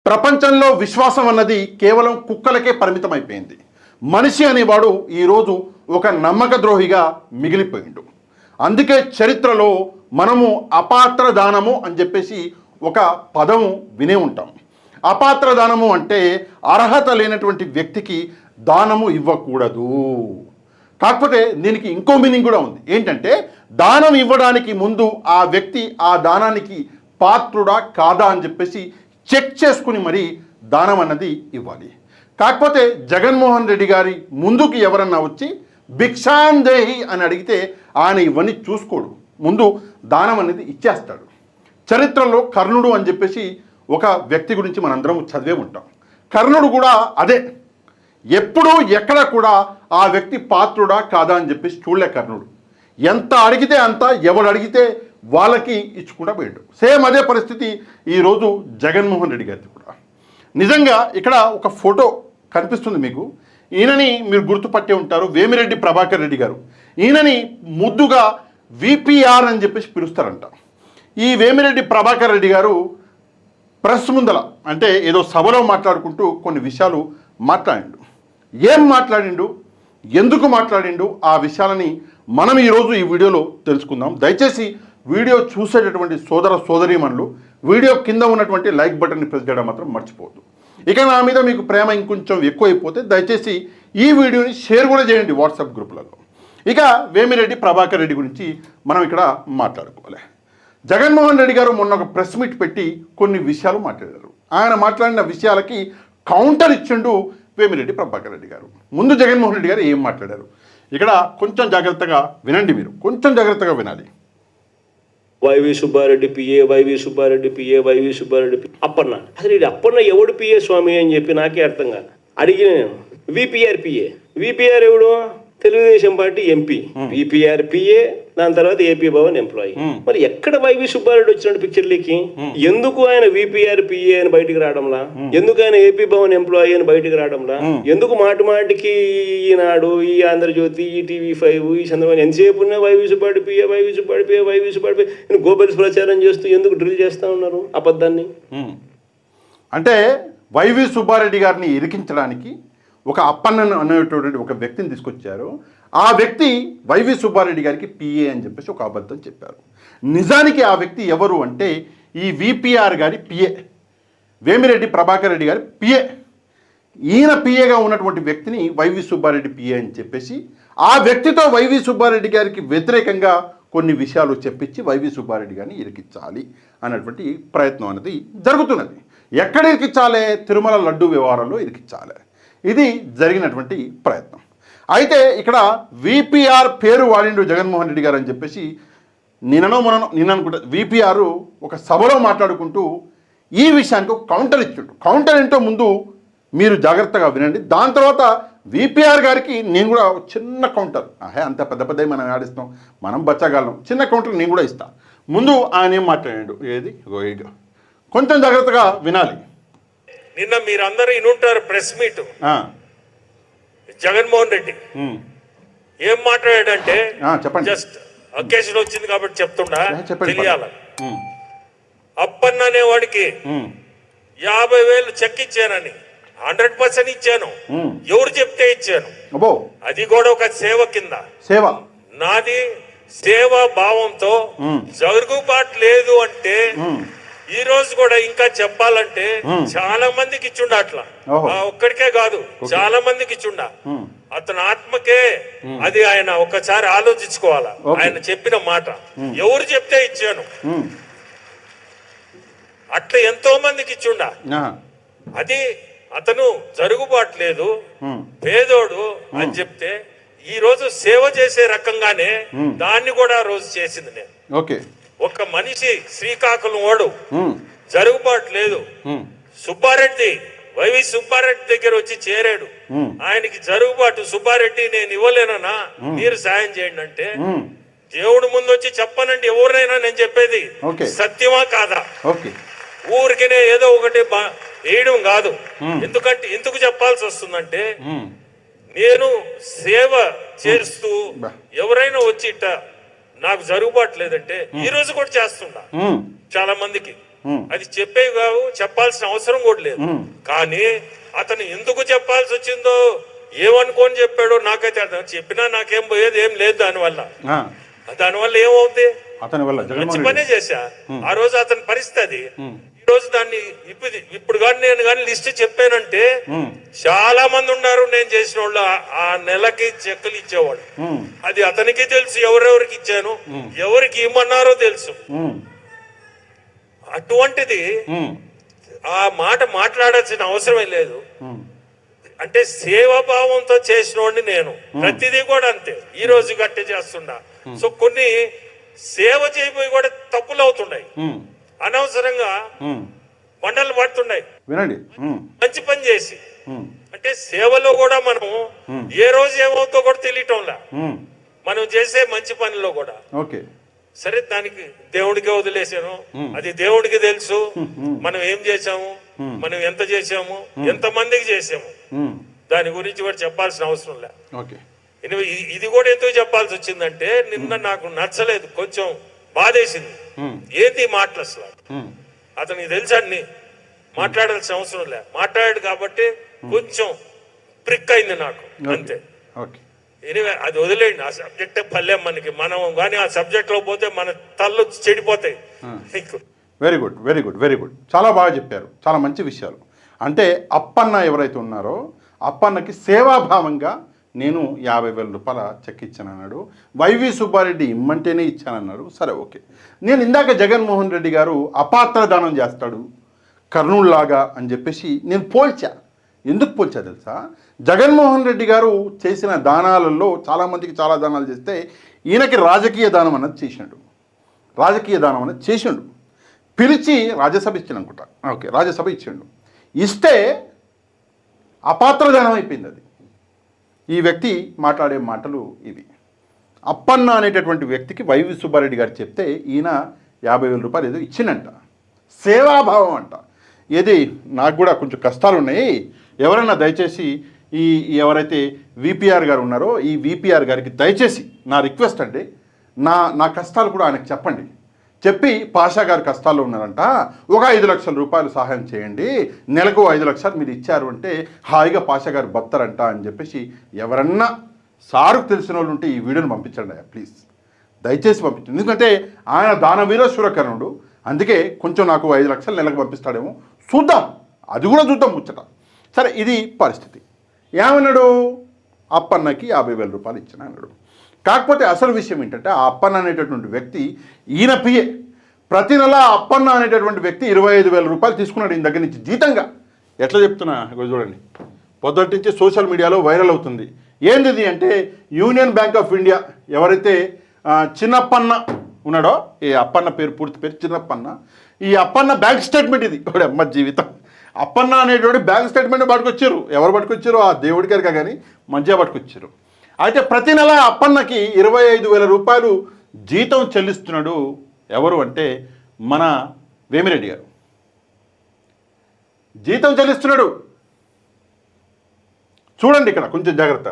ప్రపంచంలో విశ్వాసం అన్నది కేవలం కుక్కలకే పరిమితమైపోయింది. మనిషి అనేవాడు ఈరోజు ఒక నమ్మక ద్రోహిగా మిగిలిపోయిండు. అందుకే చరిత్రలో మనము అపాత్ర దానము అని చెప్పేసి ఒక పదము వినే ఉంటాం. అపాత్ర దానము అంటే అర్హత లేనటువంటి వ్యక్తికి దానము ఇవ్వకూడదు. కాకపోతే దీనికి ఇంకో మీనింగ్ కూడా ఉంది. ఏంటంటే దానం ఇవ్వడానికి ముందు ఆ వ్యక్తి ఆ దానానికి పాత్రుడా కాదా అని చెప్పేసి చెక్ చేసుకుని మరి దానం అన్నది ఇవ్వాలి. కాకపోతే జగన్మోహన్ రెడ్డి గారి ముందుకు ఎవరన్నా వచ్చి భిక్షాందేహి అని అడిగితే ఆయన ఇవన్నీ చూసుకోడు, ముందు దానం అనేది ఇచ్చేస్తాడు. చరిత్రలో కర్ణుడు అని చెప్పేసి ఒక వ్యక్తి గురించి మనందరం చదివే ఉంటాం. కర్ణుడు కూడా అదే, ఎప్పుడూ ఎక్కడ కూడా ఆ వ్యక్తి పాత్రుడా కాదా అని చెప్పేసి చూడలే కర్ణుడు. ఎంత అడిగితే అంత, ఎవడు అడిగితే వాళ్ళకి ఇచ్చుకుంటా పోయాడు. సేమ్ అదే పరిస్థితి ఈరోజు జగన్మోహన్ రెడ్డి గారిది కూడా. నిజంగా ఇక్కడ ఒక ఫోటో కనిపిస్తుంది మీకు. ఈయనని మీరు గుర్తుపట్టే ఉంటారు, వేమిరెడ్డి ప్రభాకర్ రెడ్డి గారు. ఈయనని ముద్దుగా విపిఆర్ అని చెప్పేసి పిలుస్తారంట. ఈ వేమిరెడ్డి ప్రభాకర్ రెడ్డి గారు ప్రెస్ ముందల అంటే ఏదో సభలో మాట్లాడుకుంటూ కొన్ని విషయాలు మాట్లాడిండు. ఏం మాట్లాడిండు, ఎందుకు మాట్లాడిండు, ఆ విషయాలని మనం ఈరోజు ఈ వీడియోలో తెలుసుకుందాం. దయచేసి వీడియో చూసేటటువంటి సోదర సోదరీమణులు వీడియో కింద ఉన్నటువంటి లైక్ బటన్ని ప్రెస్ చేయడం మాత్రం మర్చిపోవద్దు. ఇక నా మీద మీకు ప్రేమ ఇంకొంచెం ఎక్కువైపోతే దయచేసి ఈ వీడియోని షేర్ కూడా చేయండి వాట్సాప్ గ్రూపులలో. ఇక వేమిరెడ్డి ప్రభాకర్ రెడ్డి గురించి మనం ఇక్కడ మాట్లాడుకోవాలి. జగన్మోహన్ రెడ్డి గారు మొన్న ఒక ప్రెస్ మీట్ పెట్టి కొన్ని విషయాలు మాట్లాడారు. ఆయన మాట్లాడిన విషయాలకి కౌంటర్ ఇచ్చిండు వేమిరెడ్డి ప్రభాకర్ రెడ్డి గారు. ముందు జగన్మోహన్ రెడ్డి గారు ఏం మాట్లాడారు ఇక్కడ కొంచెం జాగ్రత్తగా వినండి. మీరు కొంచెం జాగ్రత్తగా వినాలి. YV Subba Reddy PA, YV Subba Reddy PA, YV Subba Reddy Appanna. అసలు ఇది అప్పన్న ఎవడు పిఏ స్వామి అని చెప్పి నాకే అర్థం కాదు. అడిగిన నేను విపిఆర్ పిఏ, విపిఆర్ ఎవడు? Telugu Desam party MP. VPR PA, దాని తర్వాత ఏపీ భవన్ ఎంప్లాయీ. మరి ఎక్కడ వైవి సుబ్బారెడ్డి వచ్చినట్టు పిక్చర్లకి? ఎందుకు ఆయన విపిఆర్ పిఏ అని బయటికి రావడంలా? ఎందుకు ఆయన ఏపీ భవన్ ఎంప్లాయీ అని బయటికి రావడంలా? ఎందుకు మాటి మాటికి ఈనాడు, ఈ ఆంధ్రజ్యోతి, ఈ TV5, ఈ చంద్రబాబు ఎంతసేపు ఉన్నా YV Subba Reddy PA, YV Subba Reddy PA, YV Subba Reddy PA Goebbels ప్రచారం చేస్తూ ఎందుకు డ్రిల్ చేస్తా ఉన్నారు అబద్ధాన్ని? అంటే వైవి సుబ్బారెడ్డి గారిని ఇరికించడానికి ఒక అప్పన్న అనేటువంటి ఒక వ్యక్తిని తీసుకొచ్చారు. ఆ వ్యక్తి వైవి సుబ్బారెడ్డి గారికి పిఏ అని చెప్పేసి ఒక అబద్ధం చెప్పారు. నిజానికి ఆ వ్యక్తి ఎవరు అంటే ఈ విపిఆర్ గారి పిఏ, వేమిరెడ్డి ప్రభాకర్ రెడ్డి గారి పిఏ. ఈయన పిఏగా ఉన్నటువంటి వ్యక్తిని వైవి సుబ్బారెడ్డి పిఏ అని చెప్పేసి ఆ వ్యక్తితో వైవి సుబ్బారెడ్డి గారికి వ్యతిరేకంగా కొన్ని విషయాలు చెప్పించి వైవి సుబ్బారెడ్డి గారిని ఇరికించాలి అన్నటువంటి ప్రయత్నం అనేది జరుగుతున్నది. ఎక్కడ ఇరికించాలి? తిరుమల లడ్డు వ్యవహారంలో ఇరికించాలి. ఇది జరిగినటువంటి ప్రయత్నం. అయితే ఇక్కడ విపిఆర్ పేరు వాడిండు జగన్మోహన్ రెడ్డి గారు అని చెప్పేసి నేను అనుకుంటా విపిఆర్ ఒక సభలో మాట్లాడుకుంటూ ఈ విషయానికి ఒక కౌంటర్ ఇచ్చిండు. కౌంటర్ ఏంటో ముందు మీరు జాగ్రత్తగా వినండి. దాని తర్వాత విపిఆర్ గారికి నేను కూడా చిన్న కౌంటర్, అంత పెద్ద పెద్దవి మనం ఆడిస్తాం, మనం బచ్చగలం, చిన్న కౌంటర్ నేను కూడా ఇస్తాను. ముందు ఆయన ఏం మాట్లాడాడు, ఏది కొంచెం జాగ్రత్తగా వినాలి. నిన్న మీరందరూ ఇనుంటారు ప్రెస్ మీట్. జగన్మోహన్ రెడ్డి ఏం మాట్లాడాడంటే, చెప్పండి, జస్ట్ అకేషన్ వచ్చింది కాబట్టి చెప్తుండా తెలియాల. అప్పన్న అనేవాడికి 50,000 చెక్ ఇచ్చానని 100% ఇచ్చాను. ఎవరు చెప్తే ఇచ్చాను, అది కూడా ఒక సేవ కింద. సేవ నాది సేవా భావంతో జరుగుబాటు లేదు అంటే ఈ రోజు కూడా ఇంకా చెప్పాలంటే చాలా మందికి ఇచ్చుండ. అట్లా ఒక్కడికే కాదు, చాలా మందికి ఇచ్చుండ. అతని ఆత్మకే అది ఆయన ఒకసారి ఆలోచించుకోవాలా. ఆయన చెప్పిన మాట ఎవరు చెప్తే ఇచ్చాను, అట్లా ఎంతో మందికి ఇచ్చుండ. అది అతను జరుగుబాటు లేదు, పేదోడు అని చెప్తే ఈ రోజు సేవ చేసే రకంగానే దాన్ని కూడా ఆ రోజు చేసింది నేను. ఒక మనిషి శ్రీకాకుళం వాడు జరుగుబాటు లేదు, సుబ్బారెడ్డి వైవి సుబ్బారెడ్డి దగ్గర వచ్చి చేరాడు. ఆయనకి జరుగుబాటు, సుబ్బారెడ్డి నేను ఇవ్వలేనన్నా మీరు సాయం చేయండి అంటే దేవుడు ముందు వచ్చి చెప్పనండి ఎవరినైనా. నేను చెప్పేది సత్యమా కాదా? ఊరికినే ఏదో ఒకటి వేయడం కాదు. ఎందుకంటే ఎందుకు చెప్పాల్సి వస్తుందంటే నేను సేవ చేస్తూ ఎవరైనా వచ్చి నాకు జరుగుబాటు లేదంటే ఈ రోజు కూడా చేస్తుండా చాలా మందికి. అది చెప్పేవి కావు, చెప్పాల్సిన అవసరం కూడా లేదు. కానీ అతను ఎందుకు చెప్పాల్సి వచ్చిందో ఏమనుకోని చెప్పాడో నాకైతే అర్థం. చెప్పినా నాకేం పోయేది ఏం లేదు దానివల్ల ఏమవుతుంది? అతని వల్ల మంచి పనే చేశా ఆ రోజు అతని పరిస్థితి. ఈ రోజు దాన్ని ఇప్పుడు కానీ నేను కానీ లిస్ట్ చెప్పానంటే చాలా మంది ఉన్నారు నేను చేసిన వాళ్ళు ఆ నెలకి చెక్కులు ఇచ్చేవాడు. అది అతనికి తెలుసు ఎవరెవరికి ఇచ్చాను, ఎవరికి ఇమ్మన్నారో తెలుసు. అటువంటిది ఆ మాట మాట్లాడాల్సిన అవసరమే లేదు. అంటే సేవాభావంతో చేసిన వాడిని నేను. ప్రతిదీ కూడా అంతే, ఈ రోజు గట్టే చేస్తున్నా. సో కొన్ని సేవ చేయబోయి కూడా తప్పులు అవుతున్నాయి, అనవసరంగా మండలు పడుతున్నాయి. వినండి, మంచి పని చేసి అంటే సేవలో కూడా మనం ఏ రోజు ఏమవుతో కూడా తెలియటంలా మనం చేసే మంచి పనిలో కూడా. ఓకే, సరే దానికి దేవుడికి వదిలేసాను, అది దేవుడికి తెలుసు మనం ఏం చేసాము, మనం ఎంత చేసాము, ఎంత మందికి చేసాము, దాని గురించి కూడా చెప్పాల్సిన అవసరం లే. ఓకే, ఇది కూడా ఎందుకు చెప్పాల్సి వచ్చిందంటే నిన్న నాకు నచ్చలేదు, కొంచెం బాధేసింది. ఏంటి మాటలు అసలు అతనికి తెలుసా అన్ని మాట్లాడాల్సిన అవసరం లే, మాట్లాడాడు కాబట్టి కొంచెం ప్రిక్ అయింది నాకు, అంతే. ఎనివే అది వదిలేండి, ఆ సబ్జెక్టే పల్లెం మనకి. మనం కానీ ఆ సబ్జెక్ట్ లో పోతే మన తల్లు చెడిపోతాయి. Very good, very good, very good, చాలా బాగా చెప్పారు, చాలా మంచి విషయాలు. అంటే అప్పన్న ఎవరైతే ఉన్నారో అప్పన్నకి సేవాభావంగా నేను 50,000 రూపాయల చెక్ ఇచ్చానన్నాడు. వైవి సుబ్బారెడ్డి ఇమ్మంటేనే ఇచ్చానన్నాడు. సరే, ఓకే. నేను ఇందాక జగన్మోహన్ రెడ్డి గారు అపాత్ర దానం చేస్తాడు కర్నూలులాగా అని చెప్పేసి నేను పోల్చా. ఎందుకు పోల్చా తెలుసా? జగన్మోహన్ రెడ్డి గారు చేసిన దానాలలో చాలామందికి చాలా దానాలు చేస్తే ఈయనకి రాజకీయ దానం అన్నది చేసిండు. రాజకీయ దానం అనేది చేసిండు, పిలిచి రాజ్యసభ ఇచ్చాను అనుకుంటా. ఓకే, రాజ్యసభ ఇచ్చిండు. ఇస్తే అపాత్ర దానం అయిపోయింది అది. ఈ వ్యక్తి మాట్లాడే మాటలు ఇవి. అప్పన్న అనేటటువంటి వ్యక్తికి వైవి సుబ్బారెడ్డి గారు చెప్తే ఈయన 50,000 రూపాయలు ఏదో ఇచ్చిందంట. సేవాభావం అంట. ఏది నాకు కూడా కొంచెం కష్టాలు ఉన్నాయి, ఎవరైనా దయచేసి ఎవరైతే విపిఆర్ గారు ఉన్నారో ఈ విపిఆర్ గారికి దయచేసి నా రిక్వెస్ట్ అండి, నా కష్టాలు కూడా ఆయనకు చెప్పండి. చెప్పి పాషా గారు కష్టాల్లో ఉన్నారంట, ఒక 5 లక్షల రూపాయలు సహాయం చేయండి, నెలకు 5 లక్షలు మీరు ఇచ్చారు అంటే హాయిగా పాషా గారు బతారంట అని చెప్పేసి ఎవరన్నా సారుకు తెలిసిన వాళ్ళు ఉంటే ఈ వీడియోని పంపించండి ప్లీజ్, దయచేసి పంపించండి. ఎందుకంటే ఆయన దానవీర శూరకర్ణుడు, అందుకే కొంచెం నాకు 5 లక్షలు నెలకు పంపిస్తాడేమో చూద్దాం, అది కూడా చూద్దాం ముచ్చట. సరే, ఇది పరిస్థితి. ఏమన్నాడు? అప్పన్నకి 50,000 రూపాయలు ఇచ్చిన అన్నాడు. కాకపోతే అసలు విషయం ఏంటంటే ఆ అప్పన్న అనేటటువంటి వ్యక్తి ఈయన పిఏ. ప్రతి నెల అప్పన్న అనేటటువంటి వ్యక్తి 25,000 రూపాయలు తీసుకున్నాడు ఈయన దగ్గర నుంచి జీతంగా. ఎట్లా చెప్తున్నా చూడండి, పొద్దుటి నుంచి సోషల్ మీడియాలో వైరల్ అవుతుంది. ఏంది అంటే యూనియన్ బ్యాంక్ ఆఫ్ ఇండియా ఎవరైతే చిన్నప్పన్న ఉన్నాడో, ఈ అప్పన్న పూర్తి పేరు చిన్నప్పన్న, ఈ అప్పన్న బ్యాంక్ స్టేట్మెంట్ ఇది ఒకటి అమ్మ జీవితం. అప్పన్న అనేటువంటి బ్యాంక్ స్టేట్మెంట్ పట్టుకొచ్చారు. ఎవరు పట్టుకొచ్చారు? ఆ దేవుడి గారిగా కానీ మంచిగా పట్టుకొచ్చారు. అయితే ప్రతి నెల అప్పన్నకి 25,000 రూపాయలు జీతం చెల్లిస్తున్నాడు. ఎవరు అంటే మన వేమిరెడ్డి గారు జీతం చెల్లిస్తున్నాడు. చూడండి ఇక్కడ కొంచెం జాగ్రత్త,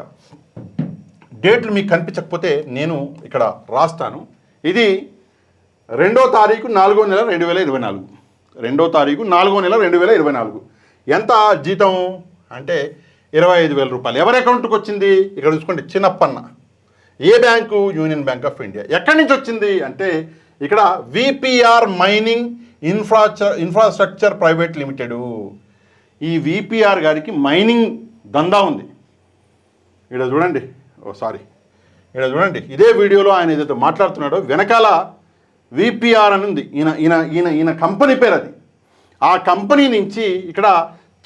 డేట్లు మీకు కనిపించకపోతే నేను ఇక్కడ రాస్తాను. ఇది 2వ తారీఖు 4వ నెల 2024, 2వ తారీఖు 4వ నెల 2024. ఎంత జీతం అంటే 25,000 రూపాయలు. ఎవరి అకౌంట్కి వచ్చింది? ఇక్కడ చూసుకోండి, చిన్నప్పన్న. ఏ bank? Union bank of India. ఎక్కడి నుంచి వచ్చింది అంటే ఇక్కడ VPR mining infrastructure private limited. ఈ విపిఆర్ గారికి మైనింగ్ దందా ఉంది. ఇక్కడ చూడండి, ఇక్కడ చూడండి, ఇదే వీడియోలో ఆయన ఏదైతే మాట్లాడుతున్నాడో వెనకాల విపిఆర్ అని ఉంది. ఈయన కంపెనీ పేరు అది. ఆ కంపెనీ నుంచి ఇక్కడ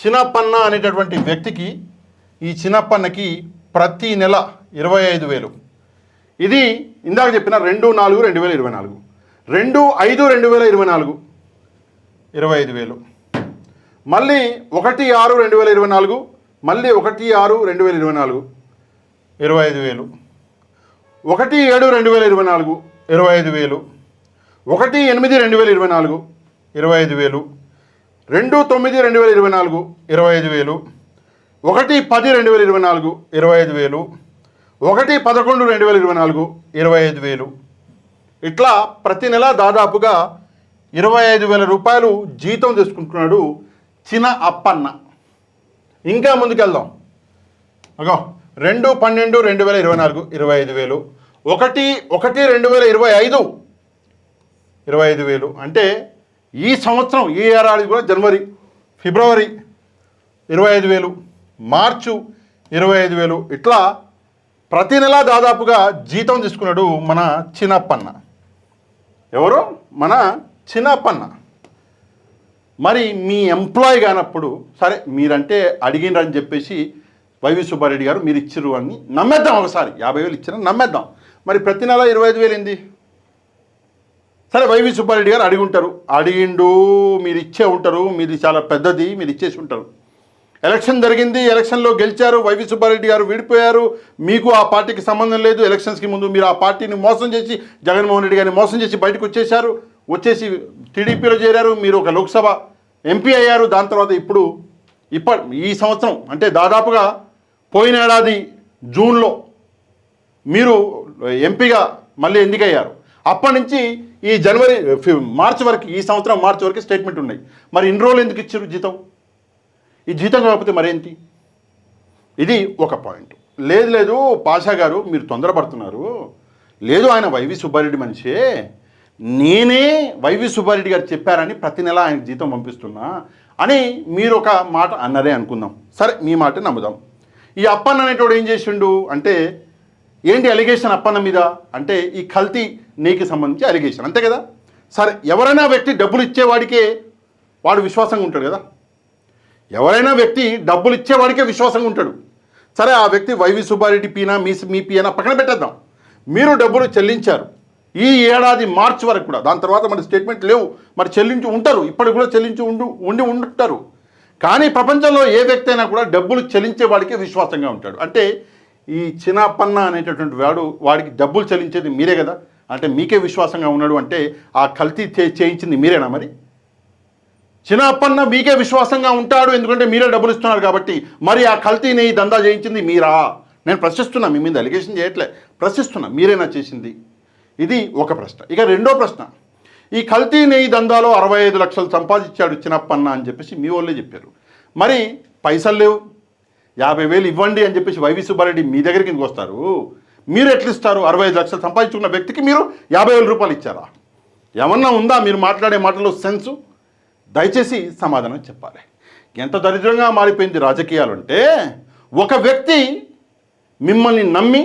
చిన్నప్పన్న అనేటటువంటి వ్యక్తికి, ఈ చిన్నప్పన్నకి ప్రతి నెల 25,000. ఇది ఇందాక చెప్పిన 2/4/2024, 2/5/2024 25,000, మళ్ళీ 1/6/2024, మళ్ళీ 1/6/2024 25,000, 1/7/2024 25,000, 1/8/2024 25,000, 2/9/2024 25,000, 1/10/2024 25,000, 1/11/2024 25,000. ఇట్లా ప్రతి నెల దాదాపుగా 25,000 రూపాయలు జీతం తీసుకుంటున్నాడు చిన అప్పన్న. ఇంకా ముందుకెళ్దాం. అగో 2/12/2024 25,000, 1/1/2025 25,000. అంటే ఈ సంవత్సరం ఈ ఏడాది కూడా జనవరి, ఫిబ్రవరి 25,000, మార్చు 25,000, ఇట్లా ప్రతి నెల దాదాపుగా జీతం తీసుకున్నాడు మన చిన్నప్పన్న. ఎవరు? మన చిన్నప్పన్న. మరి మీ ఎంప్లాయీ కానప్పుడు సరే మీరంటే అడిగినరని చెప్పేసి వైవి సుబ్బారెడ్డి గారు మీరు ఇచ్చిర్రు అని నమ్మేద్దాం. ఒకసారి 50,000 ఇచ్చారని నమ్మేద్దాం. మరి ప్రతి నెల 25,000 ఏంది? సరే వైవి సుబ్బారెడ్డి గారు అడిగిండు, మీరు ఇచ్చే ఉంటారు, మీది చాలా పెద్దది, మీరు ఇచ్చేసి ఉంటారు. ఎలక్షన్ జరిగింది, ఎలక్షన్లో గెలిచారు, వైవి సుబ్బారెడ్డి గారు విడిపోయారు, మీకు ఆ పార్టీకి సంబంధం లేదు. ఎలక్షన్స్కి ముందు మీరు ఆ పార్టీని మోసం చేసి జగన్మోహన్ రెడ్డి గారిని మోసం చేసి బయటకు వచ్చేసి టీడీపీలో చేరారు. మీరు ఒక లోక్సభ ఎంపీ అయ్యారు. దాని తర్వాత ఈ సంవత్సరం అంటే దాదాపుగా పోయిన ఏడాది జూన్లో మీరు ఎంపీగా మళ్ళీ ఎన్నికయ్యారు. అప్పటి నుంచి ఈ మార్చి వరకు, ఈ సంవత్సరం మార్చి వరకు స్టేట్మెంట్ ఉన్నాయి. మరి ఇన్ని రోజులు ఎందుకు ఇచ్చారు జీతం? ఈ జీతం కాకపోతే మరేంటి? ఇది ఒక పాయింట్. లేదు పాషా గారు మీరు తొందరపడుతున్నారు, లేదు ఆయన వైవి సుబ్బారెడ్డి మనిషే, నేనే వైవి సుబ్బారెడ్డి గారు చెప్పారని ప్రతి నెల ఆయన జీతం పంపిస్తున్నా అని మీరు ఒక మాట అన్నారే అనుకుందాం. సరే మీ మాట నమ్ముదాం. ఈ అప్పన్న అనేటోడు ఏం చేసిండు అంటే, ఏంటి అలిగేషన్ అప్పన్న మీద అంటే ఈ కల్తీ నీకు సంబంధించి అలిగేషన్, అంతే కదా. సరే ఎవరైనా వ్యక్తి డబ్బులు ఇచ్చేవాడికే వాడు విశ్వాసంగా ఉంటాడు కదా. ఎవరైనా వ్యక్తి డబ్బులు ఇచ్చేవాడికే విశ్వాసంగా ఉంటాడు. సరే ఆ వ్యక్తి వైవి సుబ్బారెడ్డి పీనా మీ పీనా పక్కన పెట్టేద్దాం. మీరు డబ్బులు చెల్లించారు ఈ ఏడాది మార్చి వరకు కూడా. దాని తర్వాత మరి స్టేట్మెంట్ లేవు, మరి చెల్లించి ఉంటారు, ఇప్పటికి కూడా చెల్లించి ఉంటారు. కానీ ప్రపంచంలో ఏ వ్యక్తి అయినా కూడా డబ్బులు చెల్లించే వాడికే విశ్వాసంగా ఉంటాడు. అంటే ఈ చిన్నప్పన్న అనేటటువంటి వాడికి డబ్బులు చెల్లించేది మీరే కదా. అంటే మీకే విశ్వాసంగా ఉన్నాడు అంటే ఆ కల్తీ చేయించింది మీరేనా? మరి చిన్నప్పన్న మీకే విశ్వాసంగా ఉంటాడు ఎందుకంటే మీరే డబ్బులు ఇస్తున్నారు కాబట్టి. మరి ఆ కల్తీని దందా చేయించింది మీరా? నేను ప్రశ్నిస్తున్నా, మీ మీద అలిగేషన్ చేయట్లే, ప్రశ్నిస్తున్నా, మీరేనా చేసింది? ఇది ఒక ప్రశ్న. ఇక రెండో ప్రశ్న, ఈ కల్తీ నెయ్యి దందాలో 65 లక్షలు సంపాదించాడు చిన్నప్పన్న అని చెప్పేసి మీ వాళ్ళే చెప్పారు. మరి పైసలు లేవు, 50,000 ఇవ్వండి అని చెప్పేసి వైవి సుబ్బారెడ్డి మీ దగ్గరికి ఎందుకు వస్తారు? మీరు ఎట్లా ఇస్తారు? 65 లక్షలు సంపాదించుకున్న వ్యక్తికి మీరు 50,000 రూపాయలు ఇచ్చారా? ఏమన్నా ఉందా మీరు మాట్లాడే మాటలో సెన్సు? దయచేసి సమాధానం చెప్పాలి. ఎంత దరిద్రంగా మారిపోయింది రాజకీయాలు అంటే, ఒక వ్యక్తి మిమ్మల్ని నమ్మి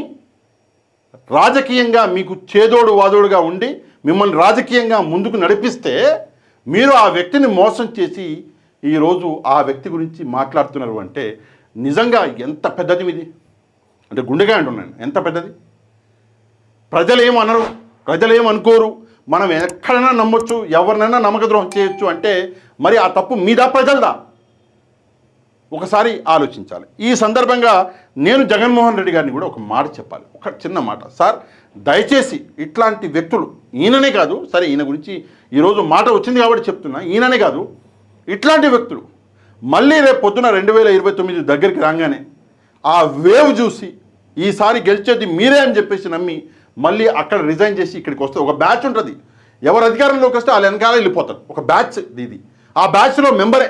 రాజకీయంగా మీకు చేదోడు వాదోడుగా ఉండి మిమ్మల్ని రాజకీయంగా ముందుకు నడిపిస్తే మీరు ఆ వ్యక్తిని మోసం చేసి ఈరోజు ఆ వ్యక్తి గురించి మాట్లాడుతున్నారు అంటే నిజంగా ఎంత పెద్దది ఇది అంటే గుండెగా అంటున్నాను. ఎంత పెద్దది. ప్రజలు ఏమనరు, ప్రజలు ఏమనుకోరు, మనం ఎక్కడైనా నమ్మొచ్చు, ఎవరినైనా నమ్మకద్రోహం చేయొచ్చు అంటే మరి ఆ తప్పు మీదా ప్రజలదా? ఒకసారి ఆలోచించాలి. ఈ సందర్భంగా నేను జగన్మోహన్ రెడ్డి గారిని కూడా ఒక మాట చెప్పాలి, ఒక చిన్న మాట. సార్ దయచేసి ఇట్లాంటి వ్యక్తులు, ఈయననే కాదు, సరే ఈయన గురించి ఈరోజు మాట వచ్చింది కాబట్టి చెప్తున్నా, ఈయననే కాదు, ఇట్లాంటి వ్యక్తులు మళ్ళీ రేపు పొద్దున 2029 దగ్గరికి రాగానే ఆ వేవ్ చూసి ఈసారి గెలిచేది మీరే అని చెప్పేసి నమ్మి మళ్ళీ అక్కడ రిజైన్ చేసి ఇక్కడికి వస్తే ఒక బ్యాచ్ ఉంటుంది. ఎవరు అధికారంలోకి వస్తే వాళ్ళ వెనకాల వెళ్ళిపోతారు. ఒక బ్యాచ్ ఇది. ఆ బ్యాచ్లో మెంబరే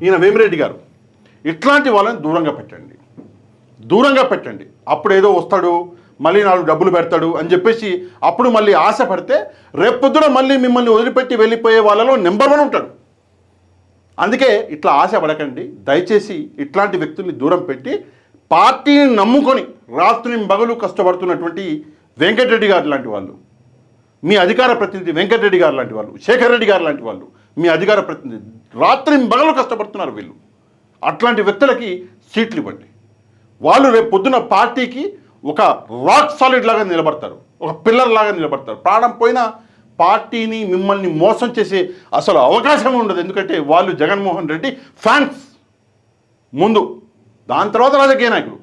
ఈయన వేమిరెడ్డి గారు. ఇట్లాంటి వాళ్ళని దూరంగా పెట్టండి. అప్పుడు ఏదో వస్తాడు, మళ్ళీ 4 డబ్బులు పెడతాడు అని చెప్పేసి అప్పుడు మళ్ళీ ఆశ పడితే రేపొద్దున మళ్ళీ మిమ్మల్ని వదిలిపెట్టి వెళ్ళిపోయే వాళ్ళలో నెంబర్ 1 ఉంటాడు. అందుకే ఇట్లా ఆశ పడకండి. దయచేసి ఇట్లాంటి వ్యక్తుల్ని దూరం పెట్టి పార్టీని నమ్ముకొని రాత్రి పగలు కష్టపడుతున్నటువంటి వెంకటరెడ్డి గారు లాంటి వాళ్ళు, మీ అధికార ప్రతినిధి వెంకటరెడ్డి గారు లాంటి వాళ్ళు, శేఖర్ రెడ్డి గారు లాంటి వాళ్ళు, మీ అధికార ప్రతినిధి రాత్రి పగలు కష్టపడుతున్నారు వీళ్ళు. అట్లాంటి వ్యక్తులకి సీట్లు ఇవ్వండి. వాళ్ళు రేపు పొద్దున పార్టీకి ఒక రాక్ సాలిడ్ లాగా నిలబడతారు, ఒక పిల్లర్ లాగా నిలబడతారు. ప్రాణం పోయినా పార్టీని మిమ్మల్ని మోసం చేసే అసలు అవకాశం ఉండదు. ఎందుకంటే వాళ్ళు జగన్మోహన్ రెడ్డి ఫ్యాన్స్ ముందు, దాని తర్వాత రాజకీయ నాయకులు.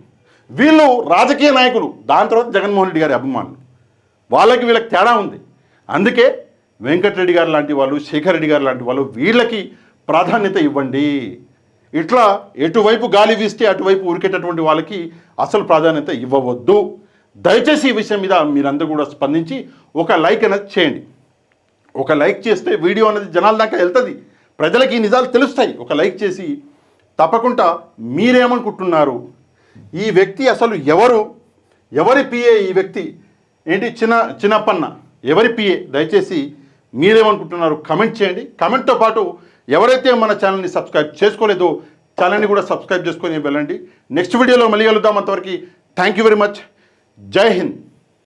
వీళ్ళు రాజకీయ నాయకులు, దాని తర్వాత జగన్మోహన్ రెడ్డి గారి అభిమానులు. వాళ్ళకి వీళ్ళకి తేడా ఉంది. అందుకే వెంకటరెడ్డి గారు లాంటి వాళ్ళు, శేఖర్ రెడ్డి గారు లాంటి వాళ్ళు, వీళ్ళకి ప్రాధాన్యత ఇవ్వండి. ఇట్లా ఎటువైపు గాలి వీస్తే అటువైపు ఉరికేటటువంటి వాళ్ళకి అసలు ప్రాధాన్యత ఇవ్వవద్దు. దయచేసి ఈ విషయం మీద మీరందరూ కూడా స్పందించి ఒక లైక్ అనేది చేయండి. ఒక లైక్ చేస్తే వీడియో అనేది జనాల దాకా వెళ్తుంది, ప్రజలకి ఈ నిజాలు తెలుస్తాయి. ఒక లైక్ చేసి తప్పకుండా మీరేమనుకుంటున్నారు, ఈ వ్యక్తి అసలు ఎవరి పిఏ ఈ వ్యక్తి ఏంటి, చిన్నప్పన్న ఎవరి పిఏ, దయచేసి మీరేమనుకుంటున్నారు కమెంట్ చేయండి. కమెంట్తో పాటు ఎవరైతే మన ఛానల్ని సబ్స్క్రైబ్ చేసుకోలేదో ఛానల్ని కూడా సబ్స్క్రైబ్ చేసుకొని వెళ్ళండి. నెక్స్ట్ వీడియోలో మళ్ళీ కలుద్దాం. అంతవరకు థ్యాంక్ యూ వెరీ మచ్. జై హింద్.